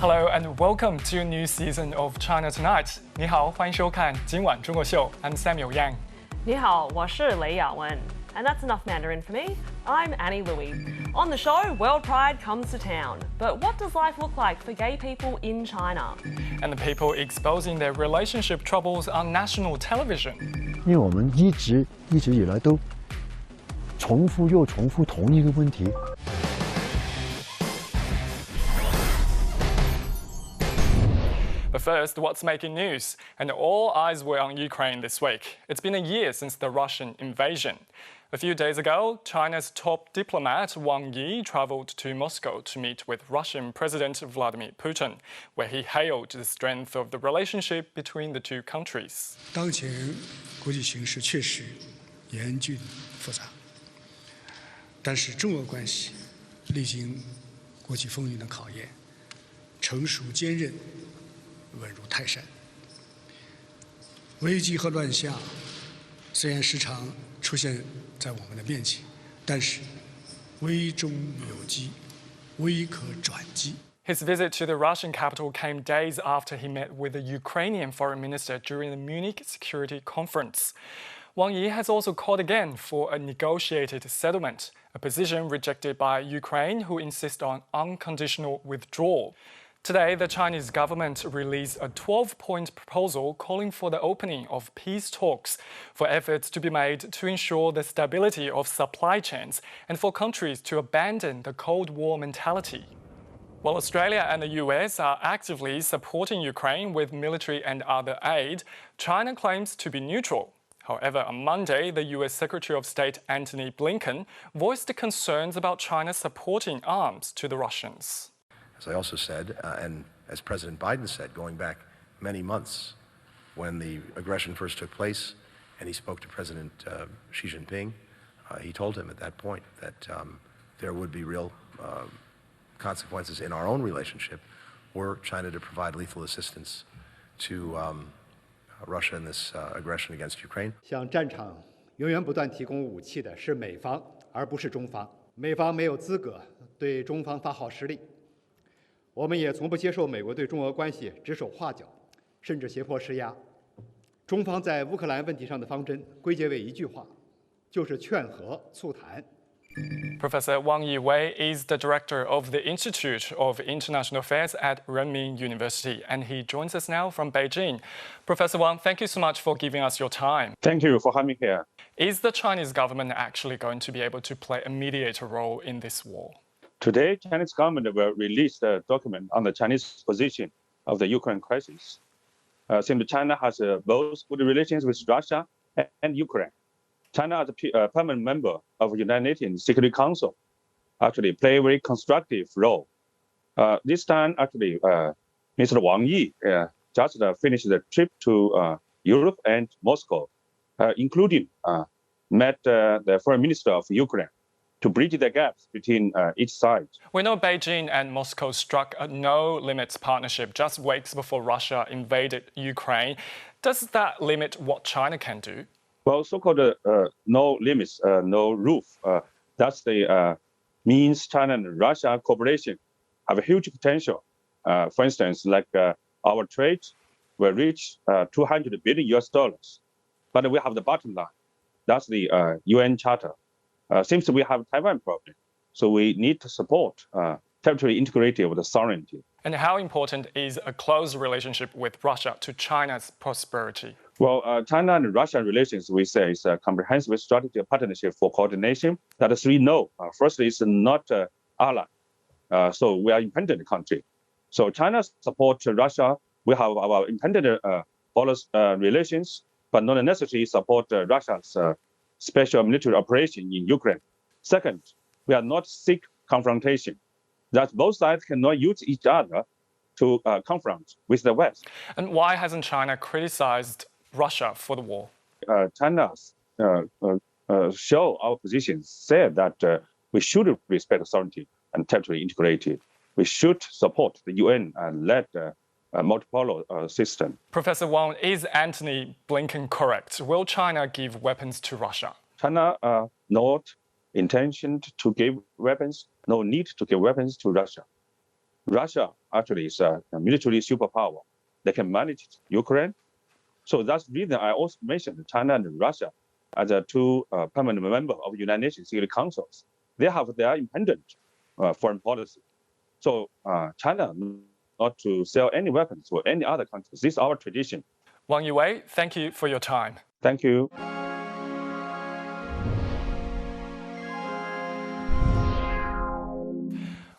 Hello and welcome to a new season of China Tonight. 你好，欢迎收看今晚中国秀。I'm Samuel Yang. 你好，我是雷雅文。And that's enough Mandarin for me. I'm Annie Louey. On the show, World Pride comes to town. But what does life look like for gay people in China? And the people exposing their relationship troubles on national television. 因为我们一直以来都重复又重复同一个问题。But first, what's making news? And all eyes were on Ukraine this week. It's been a year since the Russian invasion. A few days ago, China's top diplomat Wang Yi traveled to Moscow to meet with Russian President Vladimir Putin, where he hailed the strength of the relationship between the two countries. 当前国际形势确实严峻复杂，但是中俄关系历经国际风云的考验，成熟坚韧，稳如泰山。危机和乱象虽然时常出现在我们的面前，但是危中有机，危可转机。 His visit to the Russian capital came days after he met with the Ukrainian foreign minister during the Munich Security Conference. Wang Yi has also called again for a negotiated settlement, a position rejected by Ukraine, who insist on unconditional withdrawal. Today, the Chinese government released a 12-point proposal calling for the opening of peace talks, for efforts to be made to ensure the stability of supply chains and for countries to abandon the Cold War mentality. While Australia and the US are actively supporting Ukraine with military and other aid, China claims to be neutral. However, on Monday, the US Secretary of State Antony Blinken voiced concerns about China supporting arms to the Russians. As I also said, and as President Biden said, going back many months when the aggression first took place, and he spoke to President Xi Jinping, he told him at that point that there would be real consequences in our own relationship were China to provide lethal assistance to Russia in this aggression against Ukraine. 向战场源源不断提供武器的是美方，而不是中方。美方没有资格对中方发号施令。 我们也从不接受美国对中俄关系指手画脚，甚至胁迫施压。中方在乌克兰问题上的方针归结为一句话，就是劝和促谈。 Professor Wang Yiwei is the director of the Institute of International Affairs at Renmin University, and he joins us now from Beijing. Professor Wang, thank you so much for giving us your time. Thank you for having me here. Is the Chinese government actually going to be able to play a mediator role in this war? Today, Chinese government will release the document on the Chinese position of the Ukraine crisis. Since China has both good relations with Russia and Ukraine, China as a permanent member of the United Nations Security Council actually play a very constructive role. This time, actually, Mr. Wang Yi just finished the trip to Europe and Moscow, including met the foreign minister of Ukraine, to bridge the gaps between each side. We know Beijing and Moscow struck a no-limits partnership just weeks before Russia invaded Ukraine. Does that limit what China can do? Well, so-called no limits, no roof. That's the means China and Russia cooperation have a huge potential. For instance, like our trade will reach 200 billion US dollars, but we have the bottom line. That's the UN Charter. Seems we have Taiwan problem, so we need to support territorial integrity of the sovereignty. And how important is a close relationship with Russia to China's prosperity? Well, China and Russia relations, we say, is a comprehensive strategic partnership for coordination. That is, we know. First, it's not ally, so we are independent country. So China supports Russia. We have our independent policy relations, but not necessarily support Russia's special military operation in Ukraine. Second, we are not seek confrontation. That both sides cannot use each other to confront with the West. And why hasn't China criticized Russia for the war? China show our position, said that we should respect sovereignty and territorial integrity. We should support the UN and let multipolar system. Professor Wang, is Antony Blinken correct? Will China give weapons to Russia? China not intention to give weapons, no need to give weapons to Russia. Russia actually is a military superpower. They can manage Ukraine. So that's the reason I also mentioned China and Russia as a two permanent members of United Nations Security Councils. They have their independent foreign policy. So China not to sell any weapons to any other countries. This is our tradition. Wang Yiwei, thank you for your time. Thank you.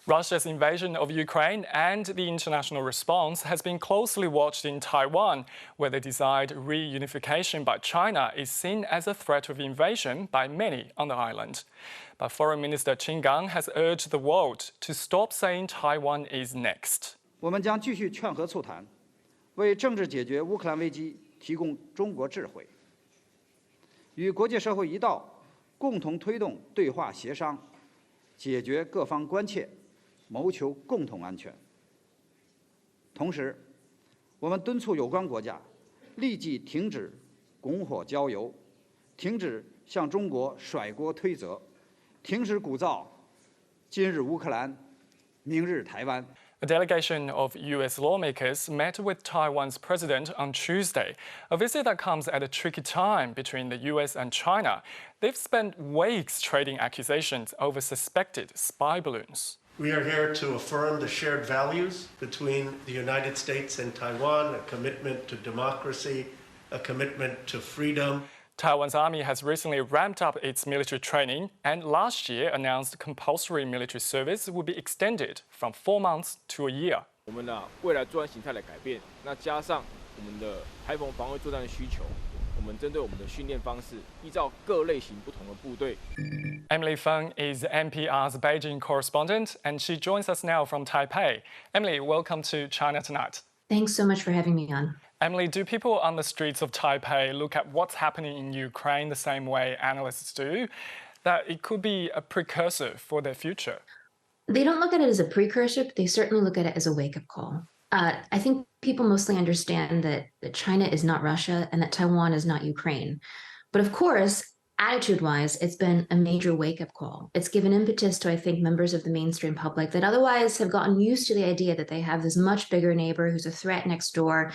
Russia's invasion of Ukraine and the international response has been closely watched in Taiwan, where the desired reunification by China is seen as a threat of invasion by many on the island. But Foreign Minister Qin Gang has urged the world to stop saying Taiwan is next. 我们将继续劝和促谈，为政治解决乌克兰危机提供中国智慧，与国际社会一道，共同推动对话协商，解决各方关切，谋求共同安全。同时，我们敦促有关国家立即停止拱火浇油，停止向中国甩锅推责，停止鼓噪今日乌克兰，明日台湾。 A delegation of US lawmakers met with Taiwan's president on Tuesday, a visit that comes at a tricky time between the US and China. They've spent weeks trading accusations over suspected spy balloons. We are here to affirm the shared values between the United States and Taiwan, a commitment to democracy, a commitment to freedom. Taiwan's army has recently ramped up its military training and last year announced compulsory military service will be extended from 4 months to a year. 我们未来作战形态的改变，那加上我们的台风防卫作战的需求，我们针对我们的训练方式，依照各类型不同的部队。 Emily Feng is NPR's Beijing correspondent and she joins us now from Taipei. Emily, welcome to China Tonight. Thanks so much for having me on. Emily, do people on the streets of Taipei look at what's happening in Ukraine the same way analysts do, that it could be a precursor for their future? They don't look at it as a precursor, but they certainly look at it as a wake-up call. I think people mostly understand that China is not Russia and that Taiwan is not Ukraine. But of course, attitude-wise, it's been a major wake-up call. It's given impetus to, I think, members of the mainstream public that otherwise have gotten used to the idea that they have this much bigger neighbor who's a threat next door,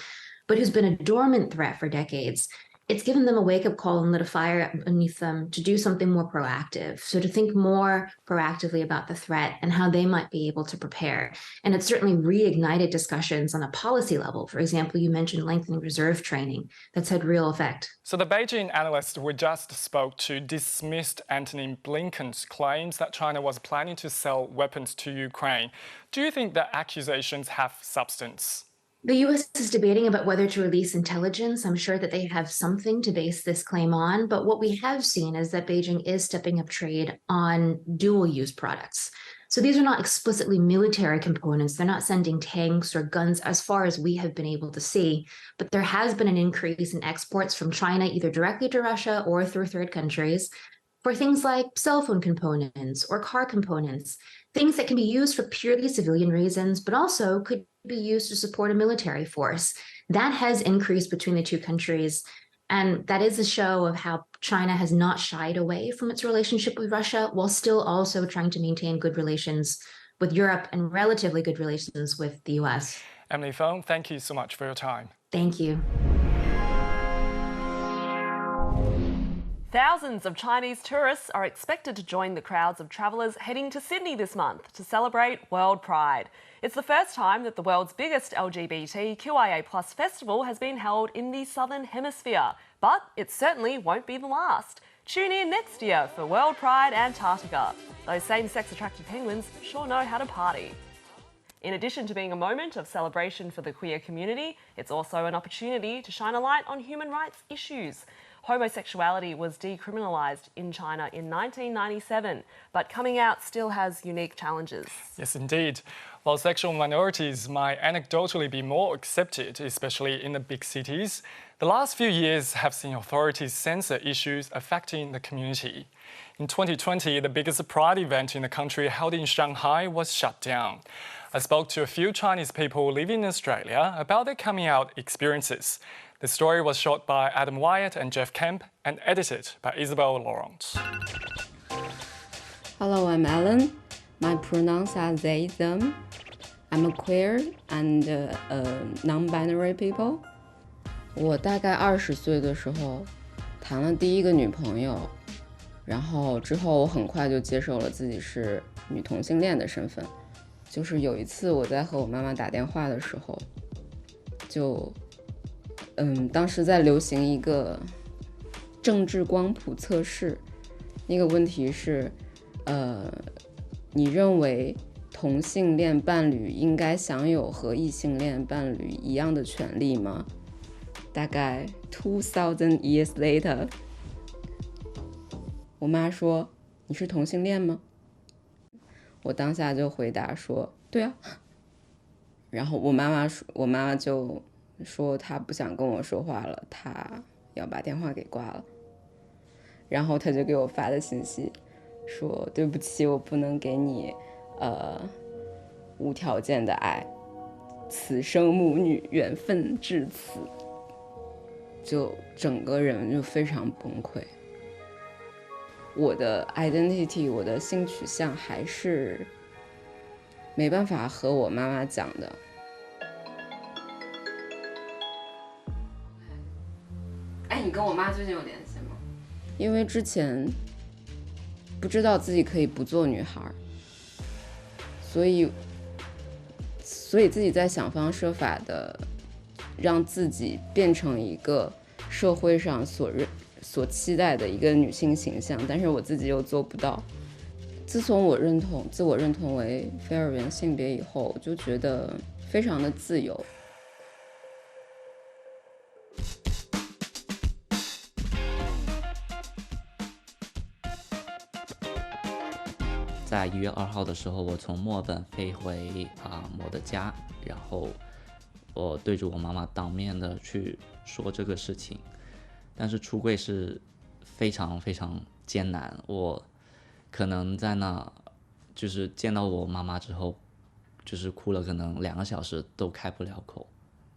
but who's been a dormant threat for decades. It's given them a wake-up call and lit a fire beneath them to do something more proactive. So to think more proactively about the threat and how they might be able to prepare. And it's certainly reignited discussions on a policy level. For example, you mentioned lengthening reserve training. That's had real effect. So the Beijing analyst we just spoke to dismissed Antony Blinken's claims that China was planning to sell weapons to Ukraine. Do you think the accusations have substance? The U.S. is debating about whether to release intelligence. I'm sure that they have something to base this claim on. But what we have seen is that Beijing is stepping up trade on dual-use products. So these are not explicitly military components. They're not sending tanks or guns as far as we have been able to see. But there has been an increase in exports from China, either directly to Russia or through third countries, for things like cell phone components or car components, things that can be used for purely civilian reasons, but also could be used to support a military force. That has increased between the two countries. And that is a show of how China has not shied away from its relationship with Russia while still also trying to maintain good relations with Europe and relatively good relations with the US. Emily Feng, thank you so much for your time. Thank you. Thousands of Chinese tourists are expected to join the crowds of travellers heading to Sydney this month to celebrate World Pride. It's the first time that the world's biggest LGBTQIA+ festival has been held in the Southern Hemisphere, but it certainly won't be the last. Tune in next year for World Pride Antarctica. Those same-sex attracted penguins sure know how to party. In addition to being a moment of celebration for the queer community, it's also an opportunity to shine a light on human rights issues. Homosexuality was decriminalised in China in 1997, but coming out still has unique challenges. Yes, indeed. While sexual minorities might anecdotally be more accepted, especially in the big cities, the last few years have seen authorities censor issues affecting the community. In 2020, the biggest Pride event in the country held in Shanghai was shut down. I spoke to a few Chinese people living in Australia about their coming out experiences. The story was shot by Adam Wyatt and Jeff Kemp and edited by Isabel Laurent. Hello, I'm Alan. My pronouns are they, them. I'm a queer and non-binary people. 我大概20岁的时候谈了第一个女朋友，然后之后我很快就接受了自己是女同性恋的身份。就是有一次我在和我妈妈打电话的时候，就当时在流行一个政治光谱测试，那个问题是你认为同性恋伴侣应该享有和异性恋伴侣一样的权利吗？大概2000 years later， 我妈说你是同性恋吗？我当下就回答说对啊。然后我妈妈就说她不想跟我说话了，她要把电话给挂了。然后她就给我发的信息说对不起，我不能给你无条件的爱，此生母女缘分至此。就整个人就非常崩溃。我的 identity， 我的性取向还是没办法和我妈妈讲的。哎，你跟我妈最近有联系吗？因为之前不知道自己可以不做女孩，所以自己在想方设法的让自己变成一个社会上所期待的一个女性形象，但是我自己又做不到。自从我自我认同为非二元性别以后，我就觉得非常的自由。在1月2号的时候，我从墨尔本飞回我的家，然后我对着我妈妈当面的去说这个事情。但是出柜是非常非常艰难，我可能在那就是见到我妈妈之后，就是哭了可能2个小时都开不了口，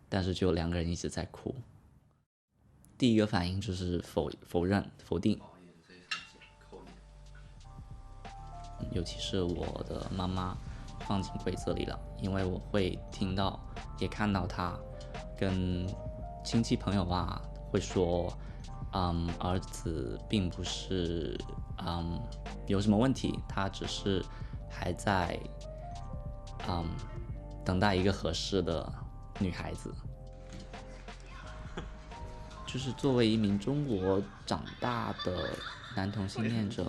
但是就2个人一直在哭。第一个反应就是否认否定，尤其是我的妈妈放进柜子里了，因为我会听到也看到她跟亲戚朋友会说儿子并不是有什么问题，他只是还在等待一个合适的女孩子。就是作为一名中国长大的男同性恋者，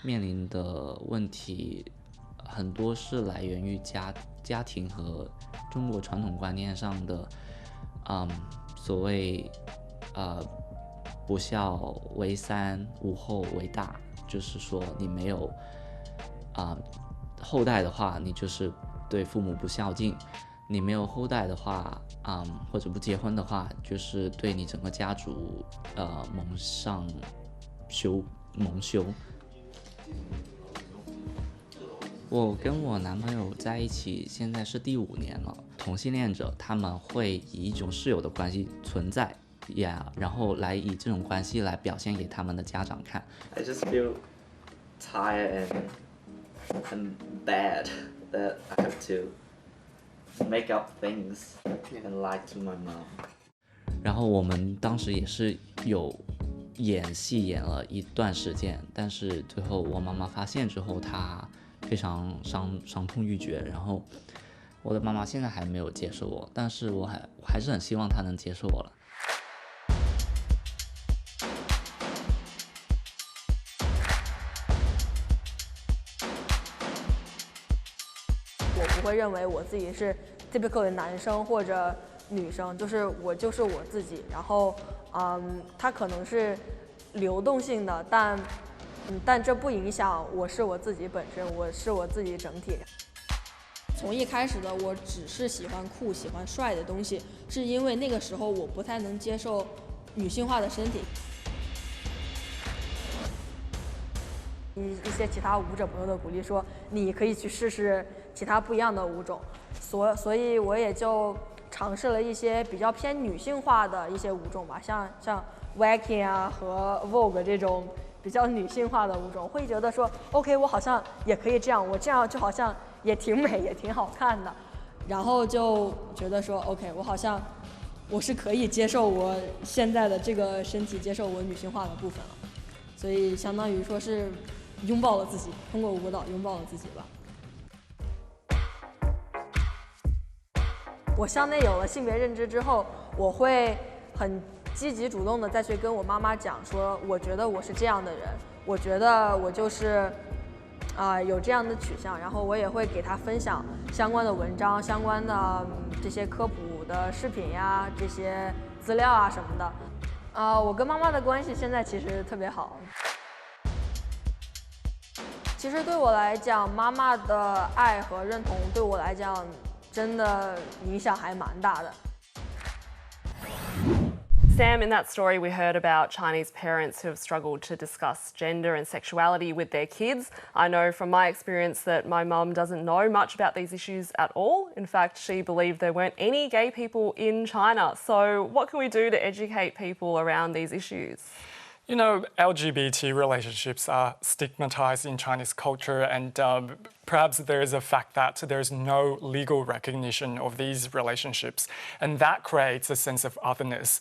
面临的问题很多是来源于家庭和中国传统观念上的所谓不孝为三，无后为大，就是说你没有后代的话，你就是对父母不孝敬；你没有后代的话，或者不结婚的话，就是对你整个家族蒙羞。我跟我男朋友在一起现在是第5年了，同性恋者他们会以一种室友的关系存在。然后来以这种关系来表现给他们的家长看。I just feel tired and bad that I have to make up things and lie to my mom. 然后我们当时也是有演戏演了一段时间，但是最后我妈妈发现之后，她非常伤痛欲绝。然后我的妈妈现在还没有接受我，但是我还是很希望她能接受我了。我不会认为我自己是 typical 的男生或者女生，就是我自己。然后，它可能是流动性的，但这不影响我是我自己本身，我是我自己整体。从一开始的我只是喜欢酷、喜欢帅的东西，是因为那个时候我不太能接受女性化的身体。一些其他舞者朋友的鼓励说，你可以去试试其他不一样的舞种，所以我也就尝试了一些比较偏女性化的一些舞种吧，像 Waacking 和 Vogue 这种比较女性化的舞种，会觉得说 OK， 我好像也可以这样，我这样就好像也挺美，也挺好看的。然后就觉得说 OK， 我是可以接受我现在的这个身体，接受我女性化的部分了，所以相当于说是拥抱了自己，通过舞蹈拥抱了自己吧。我向内有了性别认知之后，我会很积极主动的再去跟我妈妈讲说，我觉得我是这样的人，我觉得我就是有这样的取向，然后我也会给她分享相关的文章、相关的这些科普的视频呀、这些资料啊什么的。我跟妈妈的关系现在其实特别好。其实对我来讲，妈妈的爱和认同对我来讲真的影响还蛮大的。Sam, in that story, we heard about Chinese parents who have struggled to discuss gender and sexuality with their kids. I know from my experience that my mum doesn't know much about these issues at all. In fact, she believed there weren't any gay people in China. So what can we do to educate people around these issues? You know, LGBT relationships are stigmatized in Chinese culture, and perhaps there is a fact that there is no legal recognition of these relationships, and that creates a sense of otherness.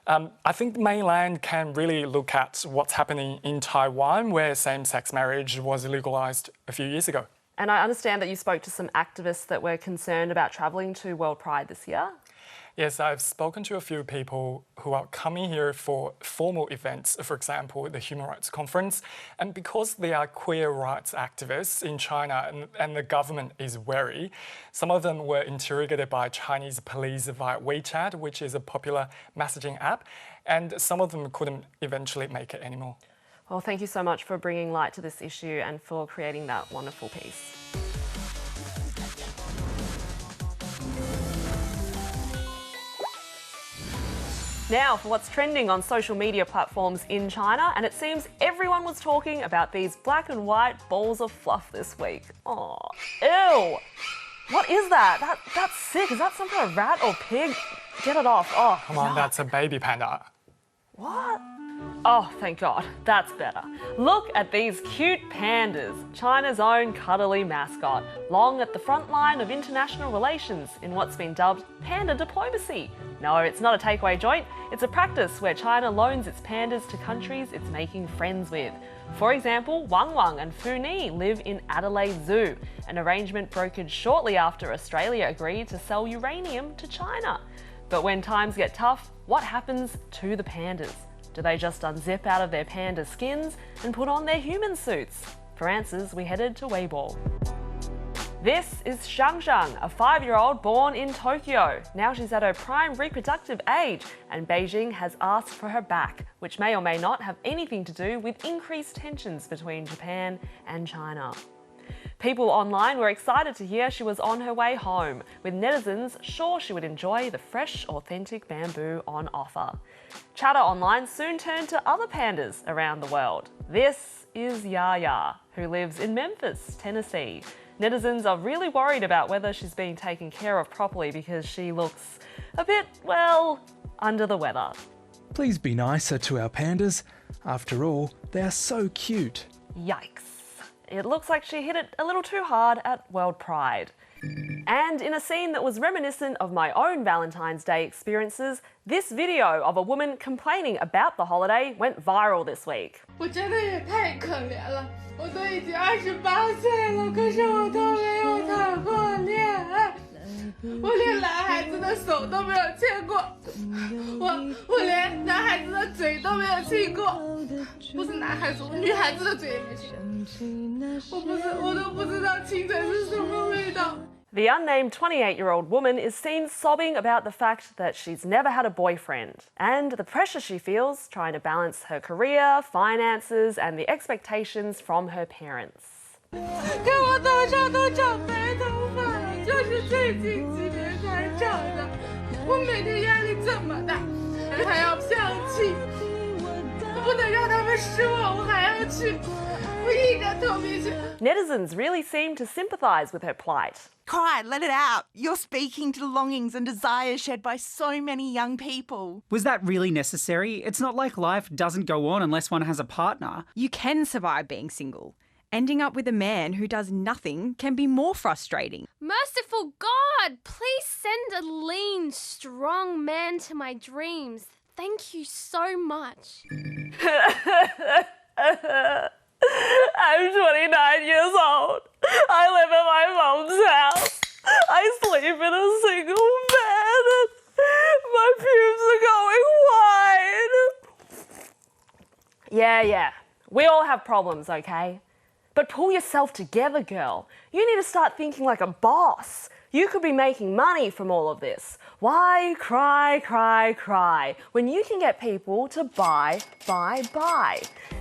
I think the mainland can really look at what's happening in Taiwan, where same-sex marriage was legalized a few years ago. And I understand that you spoke to some activists that were concerned about travelling to World Pride this year. Yes, I've spoken to a few people who are coming here for formal events, for example, the Human Rights Conference. And because they are queer rights activists in China and the government is wary, some of them were interrogated by Chinese police via WeChat, which is a popular messaging app, and some of them couldn't eventually make it anymore. Well, thank you so much for bringing light to this issue and for creating that wonderful piece. Now for what's trending on social media platforms in China, and it seems everyone was talking about these black and white balls of fluff this week. Oh, ew! What is that? That's sick. Is that some kind of rat or pig? Get it off. Oh, come on, yuck. That's a baby panda. What? Oh, thank God, that's better. Look at these cute pandas, China's own cuddly mascot, long at the front line of international relations in what's been dubbed panda diplomacy. No, it's not a takeaway joint, it's a practice where China loans its pandas to countries it's making friends with. For example, Wang Wang and Fu Ni live in Adelaide Zoo, an arrangement brokered shortly after Australia agreed to sell uranium to China. But when times get tough, what happens to the pandas? Do they just unzip out of their panda skins and put on their human suits? For answers, we headed to Weibo. This is Shang Shang, a 5-year-old born in Tokyo. Now she's at her prime reproductive age, and Beijing has asked for her back, which may or may not have anything to do with increased tensions between Japan and China. People online were excited to hear she was on her way home, with netizens sure she would enjoy the fresh, authentic bamboo on offer. Chatter online soon turned to other pandas around the world. This is Yaya, who lives in Memphis, Tennessee. Netizens are really worried about whether she's being taken care of properly because she looks a bit, well, under the weather. Please be nicer to our pandas. After all, they are so cute. Yikes. It looks like she hit it a little too hard at World Pride. And in a scene that was reminiscent of my own Valentine's Day experiences, this video of a woman complaining about the holiday went viral this week. 我真的也太可怜了，我都已经28岁了，可是我都没有谈过恋爱，我连男孩子的手都没有牵过，我连男孩子的嘴都没有亲过，不是男孩子，我女孩子的嘴也没亲，我都不知道亲嘴是什么味道。 The unnamed 28-year-old woman is seen sobbing about the fact that she's never had a boyfriend and the pressure she feels trying to balance her career, finances, and the expectations from her parents. 看我头上都长白头发了，就是最近几年才长的。我每天压力这么大，还要相亲，我不能让他们失望，我还要去，我硬着头皮去。 Netizens really seem to sympathise with her plight. Cry, let it out. You're speaking to the longings and desires shared by so many young people. Was that really necessary? It's not like life doesn't go on unless one has a partner. You can survive being single. ending up with a man who does nothing can be more frustrating. Merciful God, please send a lean, strong man to my dreams. Thank you so much. I'm 29 years old. I live at my mom's house. I sleep in a single bed. My pubes are going wide. Yeah. We all have problems, okay? But pull yourself together, girl. You need to start thinking like a boss. You could be making money from all of this. Why cry when you can get people to buy?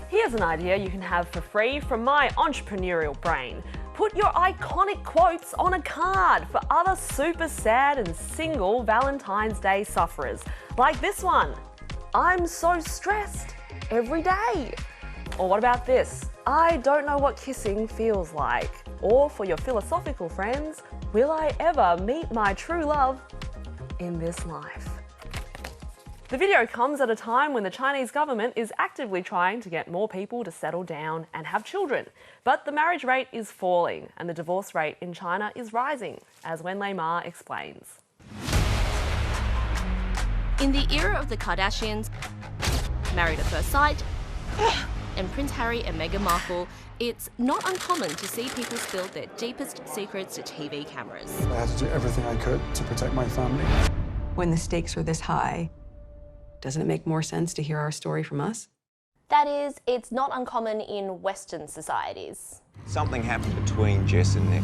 Here's an idea you can have for free from my entrepreneurial brain. Put your iconic quotes on a card for other super sad and single Valentine's Day sufferers. Like this one, I'm so stressed every day. Or what about this? I don't know what kissing feels like. Or for your philosophical friends, will I ever meet my true love in this life? The video comes at a time when the Chinese government is actively trying to get more people to settle down and have children. But the marriage rate is falling and the divorce rate in China is rising, as Wenlei Ma explains. In the era of the Kardashians, Married at First Sight, and Prince Harry and Meghan Markle, it's not uncommon to see people spill their deepest secrets to TV cameras. I had to do everything I could to protect my family. When the stakes are this high, doesn't it make more sense to hear our story from us? That is, it's not uncommon in Western societies. Something happened between Jess and Nick.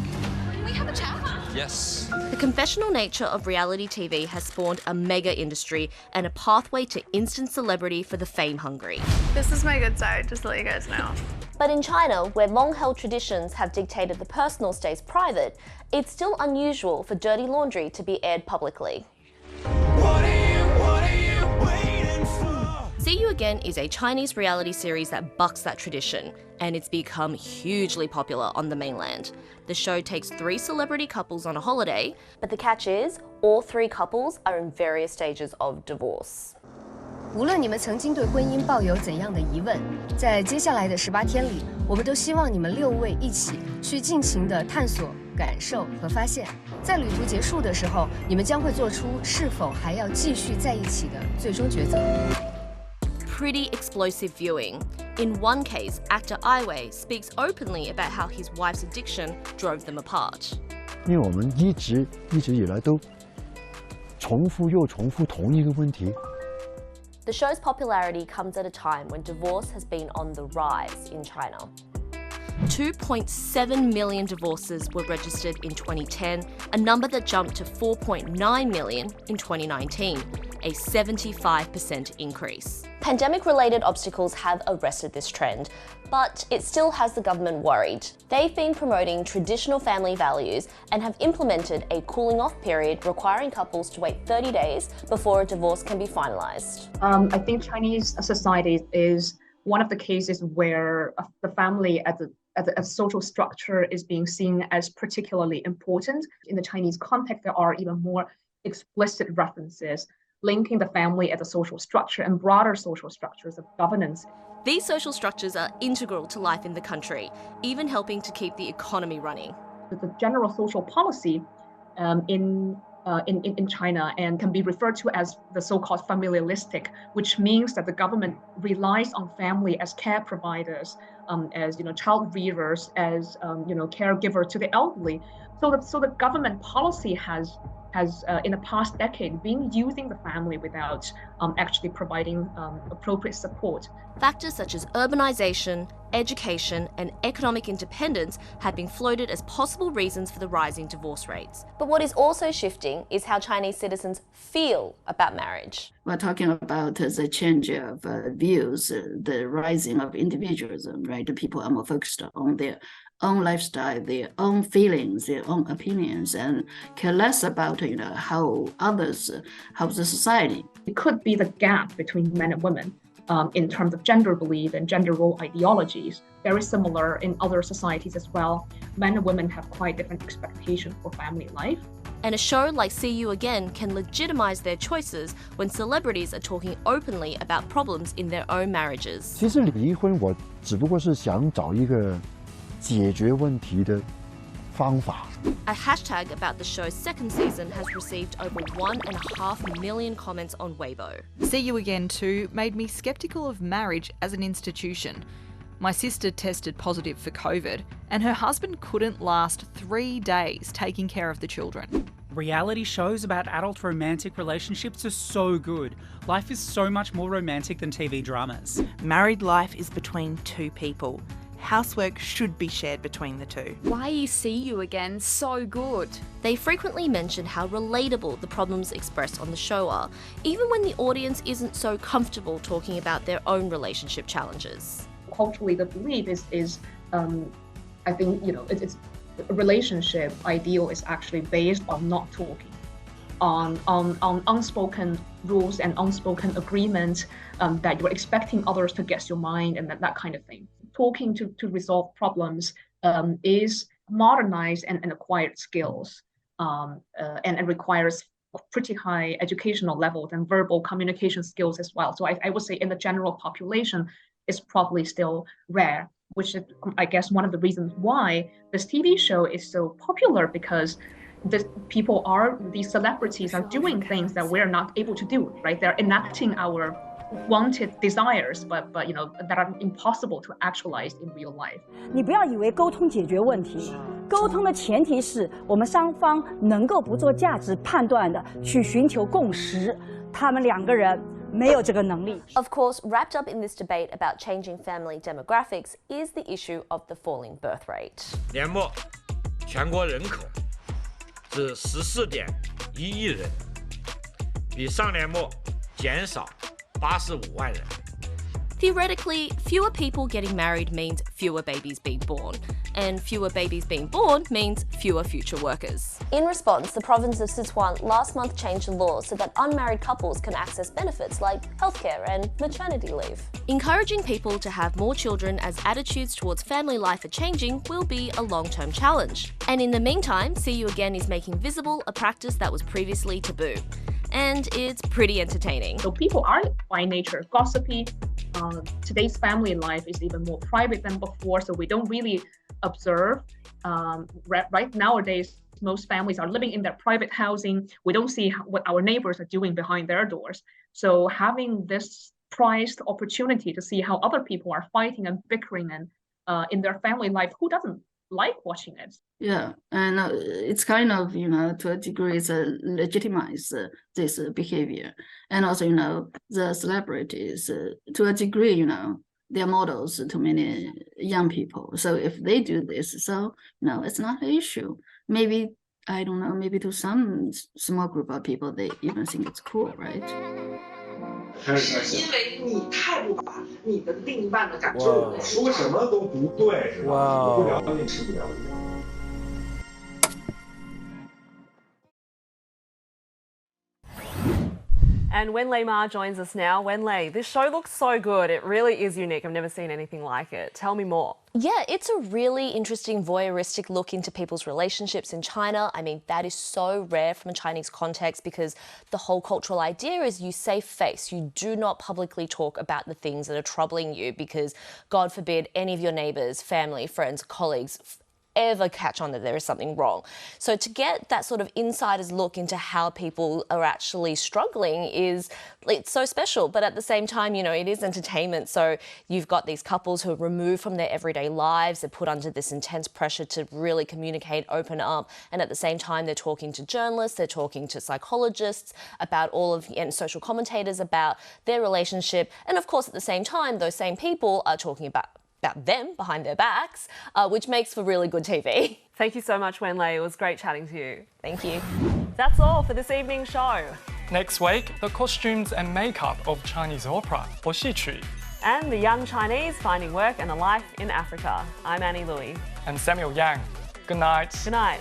Can we have a chat? Yes. The confessional nature of reality TV has spawned a mega industry and a pathway to instant celebrity for the fame-hungry. This is my good side, just to let you guys know. But in China, where long-held traditions have dictated the personal stays private, it's still unusual for dirty laundry to be aired publicly. See You Again is a Chinese reality series that bucks that tradition, and it's become hugely popular on the mainland. The show takes 3 celebrity couples on a holiday, but the catch is, all 3 couples are in various stages of divorce. 无论你们曾经对婚姻抱有怎样的疑问，在接下来的18天里，我们都希望你们6位一起去尽情地探索、感受和发现。在旅途结束的时候，你们将会做出是否还要继续在一起的最终抉择。Pretty explosive viewing. In one case, actor Yiwei speaks openly about how his wife's addiction drove them apart. 因为我们一直以来都重复又重复同一个问题。 The show's popularity comes at a time when divorce has been on the rise in China. 2.7 million divorces were registered in 2010, a number that jumped to 4.9 million in 2019, a 75% increase. Pandemic-related obstacles have arrested this trend, but it still has the government worried. They've been promoting traditional family values and have implemented a cooling-off period requiring couples to wait 30 days before a divorce can be finalised. I think Chinese society is one of the cases where the family as a social structure is being seen as particularly important. In the Chinese context, there are even more explicit references linking the family as a social structure and broader social structures of governance. These social structures are integral to life in the country, even helping to keep the economy running. The general social policy in China and can be referred to as the so-called familialistic, which means that the government relies on family as care providers, as child rearers, as caregiver to the elderly. So the government policy has in the past decade been using the family without actually providing appropriate support. Factors such as urbanization, education, and economic independence have been floated as possible reasons for the rising divorce rates. But what is also shifting is how Chinese citizens feel about marriage. We're talking about the change of views, the rising of individualism, right? The people are more focused on their own lifestyle, their own feelings, their own opinions, and care less about how others help the society. It could be the gap between men and women in terms of gender belief and gender role ideologies. Very similar in other societies as well. Men and women have quite different expectations for family life. And a show like See You Again can legitimize their choices when celebrities are talking openly about problems in their own marriages. 其实离婚我只不过是想找一个解决问题的方法。 A hashtag about the show's second season has received over 1.5 million comments on Weibo. See You Again 2 made me sceptical of marriage as an institution. My sister tested positive for COVID, and her husband couldn't last 3 days taking care of the children. Reality shows about adult romantic relationships are so good. Life is so much more romantic than TV dramas. Married life is between two people. Housework should be shared between the two. Why See You Again so good? They frequently mention how relatable the problems expressed on the show are, even when the audience isn't so comfortable talking about their own relationship challenges. Culturally, the belief is I think, it's a relationship ideal is actually based on not talking, on unspoken rules and unspoken agreements that you're expecting others to guess your mind and that kind of thing. Talking to resolve problems is modernized and acquired skills and requires pretty high educational levels and verbal communication skills as well. So I would say in the general population, it's probably still rare, which is, I guess, one of the reasons why this TV show is so popular, because these celebrities are doing things that we're not able to do, right? They're enacting our wanted desires, but that are impossible to actualize in real life. 你不要以为沟通解决问题，沟通的前提是我们双方能够不做价值判断的去寻求共识，他们两个人没有这个能力。Of course, wrapped up in this debate about changing family demographics is the issue of the falling birth rate. 年末，全国人口是14.1亿人，比上年末减少85万人。 Theoretically, fewer people getting married means fewer babies being born, and fewer babies being born means fewer future workers. In response, the province of Sichuan last month changed the law so that unmarried couples can access benefits like healthcare and maternity leave. Encouraging people to have more children as attitudes towards family life are changing will be a long-term challenge. And in the meantime, See You Again is making visible a practice that was previously taboo. And it's pretty entertaining. So people are by nature gossipy. Today's family life is even more private than before, so we don't really observe. Right nowadays, most families are living in their private housing. We don't see what our neighbors are doing behind their doors. So having this prized opportunity to see how other people are fighting and bickering and in their family life, who doesn't like watching it? Yeah, and it's kind of, to a degree, it's legitimize this behavior. And also, the celebrities, to a degree, they're models to many young people. So if they do this, so, it's not an issue. Maybe, I don't know, maybe to some small group of people, they even think it's cool, right? 是因为你太不把你的另一半的感受说什么都不对，是吧？我不了解，吃不了解。 And Wenlei Ma joins us now. Wenlei, this show looks so good. It really is unique. I've never seen anything like it. Tell me more. Yeah, it's a really interesting voyeuristic look into people's relationships in China. I mean, that is so rare from a Chinese context because the whole cultural idea is you save face. You do not publicly talk about the things that are troubling you because, God forbid, any of your neighbours, family, friends, colleagues ever catch on that there is something wrong. So to get that sort of insider's look into how people are actually struggling it's so special. But at the same time, it is entertainment. So you've got these couples who are removed from their everyday lives. They're put under this intense pressure to really communicate, open up. And at the same time, they're talking to journalists, they're talking to psychologists about and social commentators about their relationship. And of course, at the same time, those same people are talking about them behind their backs, which makes for really good TV. Thank you so much, Wenlei. It was great chatting to you. Thank you. That's all for this evening's show. Next week, the costumes and makeup of Chinese opera, 我戏曲. And the young Chinese finding work and a life in Africa. I'm Annie Louey. And Samuel Yang. Good night. Good night.